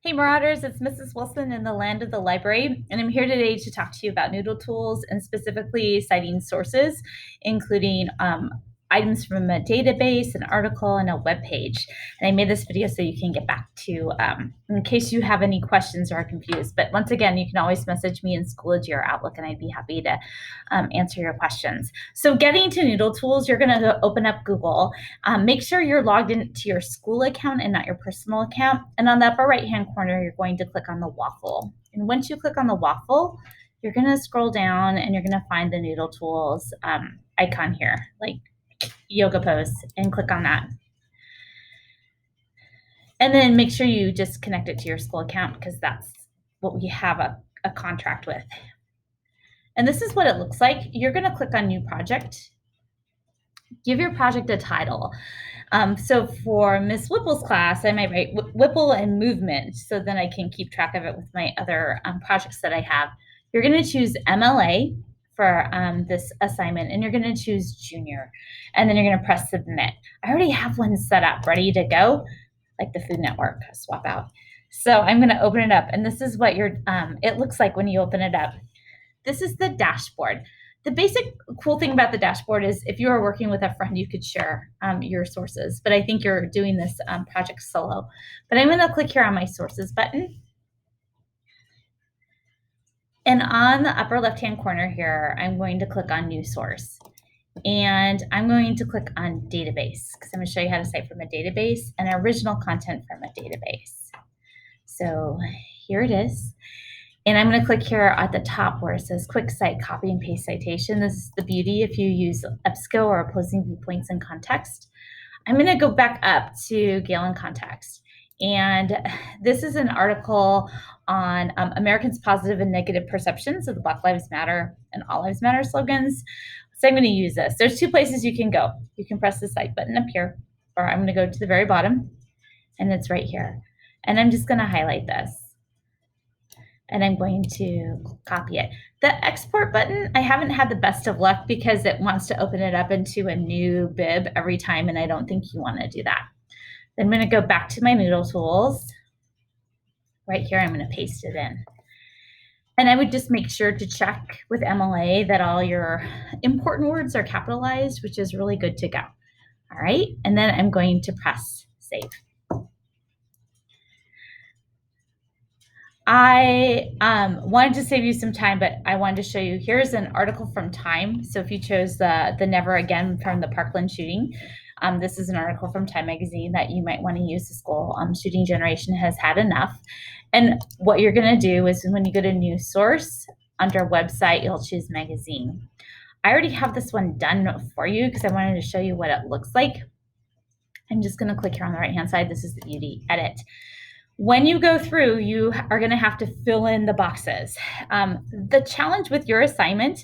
Hey Marauders, it's Mrs. Wilson in the land of the library, and I'm here today to talk to you about Noodletools and specifically citing sources, including items from a database, an article, and a web page. And I made this video so you can get back to, in case you have any questions or are confused. But once again, you can always message me in Schoology or Outlook, and I'd be happy to answer your questions. So getting to Noodletools, you're going to open up Google. Make sure you're logged into your school account and not your personal account. And on the upper right-hand corner, you're going to click on the waffle. And once you click on the waffle, you're going to scroll down and you're going to find the Noodletools icon here, like yoga pose, and click on that. And then make sure you just connect it to your school account because that's what we have a contract with. And this is what it looks like. You're going to click on New Project. Give your project a title. So for Miss Whipple's class, I might write Whipple and movement, so then I can keep track of it with my other projects that I have. You're going to choose MLA for this assignment, and you're going to choose junior, and then you're going to press submit. I already have one set up, ready to go, like the Food Network swap out. So I'm going to open it up, and this is what it looks like when you open it up. This is the dashboard. The basic cool thing about the dashboard is if you are working with a friend, you could share your sources, but I think you're doing this project solo. But I'm going to click here on my sources button. And on the upper left-hand corner here, I'm going to click on new source. And I'm going to click on database because I'm going to show you how to cite from a database and original content from a database. So here it is. And I'm going to click here at the top where it says quick cite, copy and paste citation. This is the beauty if you use EBSCO or opposing viewpoints in context. I'm going to go back up to Gale in context. And this is an article on Americans' positive and negative perceptions of the Black Lives Matter and All Lives Matter slogans. So I'm going to use this. There's two places you can go. You can press the cite button up here, or I'm going to go to the very bottom, and it's right here. And I'm just going to highlight this. And I'm going to copy it. The export button, I haven't had the best of luck because it wants to open it up into a new bib every time, and I don't think you want to do that. Then I'm going to go back to my Noodletools. Right here, I'm going to paste it in. And I would just make sure to check with MLA that all your important words are capitalized, which is really good to go. All right, and then I'm going to press save. I wanted to save you some time, but I wanted to show you, here's an article from Time. So if you chose the Never Again from the Parkland shooting, this is an article from Time magazine that you might want to use. The school shooting generation has had enough. And what you're going to do is when you go to new source, under website, you'll choose magazine. I already have this one done for you because I wanted to show you what it looks like. I'm just going to click here on the right-hand side. This is the beauty, edit. When you go through, you are going to have to fill in the boxes. The challenge with your assignment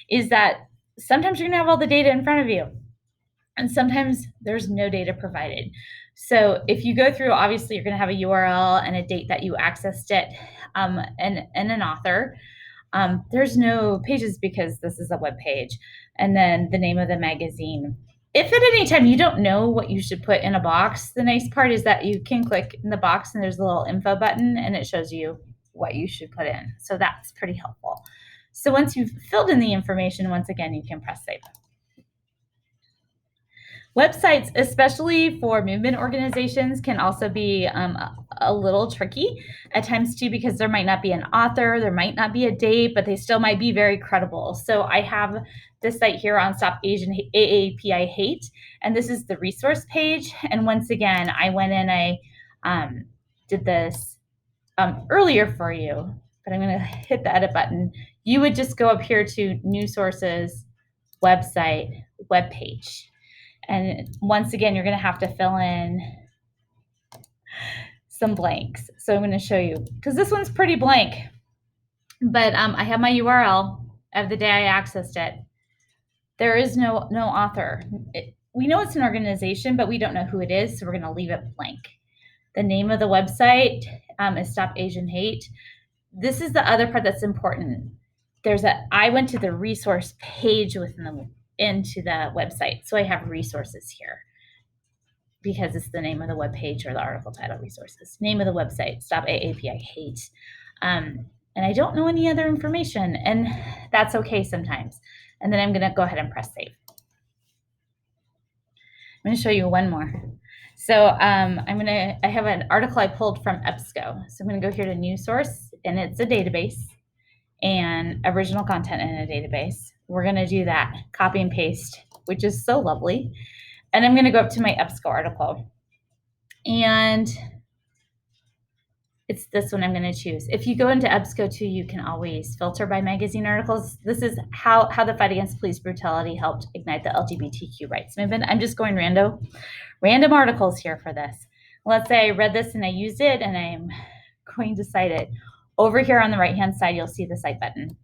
is that sometimes you're going to have all the data in front of you, and sometimes there's no data provided. So if you go through, obviously, you're going to have a URL and a date that you accessed it, and an author. There's no pages because this is a web page, and then the name of the magazine. If at any time you don't know what you should put in a box, the nice part is that you can click in the box and there's a little info button and it shows you what you should put in. So that's pretty helpful. So once you've filled in the information, once again, you can press save. Websites, especially for movement organizations, can also be a little tricky at times too, because there might not be an author, there might not be a date, but they still might be very credible. So I have this site here on Stop Asian AAPI Hate, and this is the resource page. And once again, I went in, I did this earlier for you, but I'm going to hit the edit button. You would just go up here to New Sources, Website, Web Page. And once again, you're going to have to fill in some blanks. So I'm going to show you, because this one's pretty blank, but I have my URL of the day I accessed it. There is no author. We know it's an organization, but we don't know who it is, so we're going to leave it blank. The name of the website is Stop Asian Hate. This is the other part that's important. I went to the resource page into the website, so I have resources here. because it's the name of the web page or the article title resources. Name of the website, Stop AAP, I hate. And I don't know any other information, and that's okay sometimes. And then I'm going to go ahead and press save. I'm going to show you one more. So I have an article I pulled from EBSCO. So I'm going to go here to News Source, and it's a database and original content in a database. We're going to do that, copy and paste, which is so lovely. And I'm going to go up to my EBSCO article. And it's this one I'm going to choose. If you go into EBSCO too, you can always filter by magazine articles. This is how the fight against police brutality helped ignite the LGBTQ rights movement. I'm just going random articles here for this. Let's say I read this and I used it and I'm going to cite it. Over here on the right-hand side, you'll see the cite button.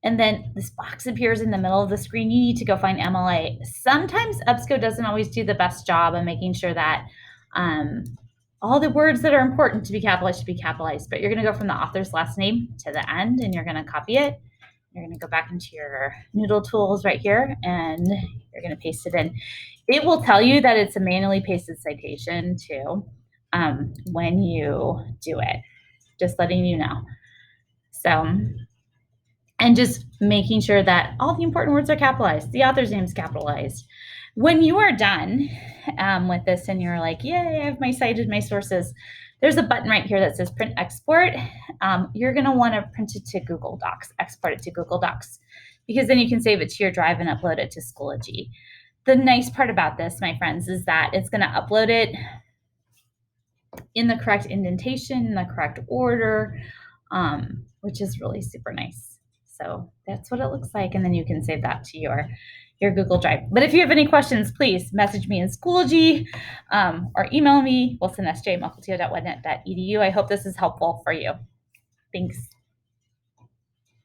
And then this box appears in the middle of the screen. You need to go find MLA. Sometimes EBSCO doesn't always do the best job of making sure that all the words that are important to be capitalized, but you're going to go from the author's last name to the end, and you're going to copy it. You're going to go back into your Noodletools right here, and you're going to paste it in. It will tell you that it's a manually pasted citation too when you do it, just letting you know. So, and just making sure that all the important words are capitalized, the author's name is capitalized. When you are done with this and you're like, yay, I've cited my sources, there's a button right here that says print export. You're going to want to print it to Google Docs, export it to Google Docs, because then you can save it to your drive and upload it to Schoology. The nice part about this, my friends, is that it's going to upload it in the correct indentation, in the correct order, which is really super nice. So that's what it looks like. And then you can save that to your Google Drive. But if you have any questions, please message me in Schoology or email me, wilson@muffletio.wednet.edu. I hope this is helpful for you. Thanks.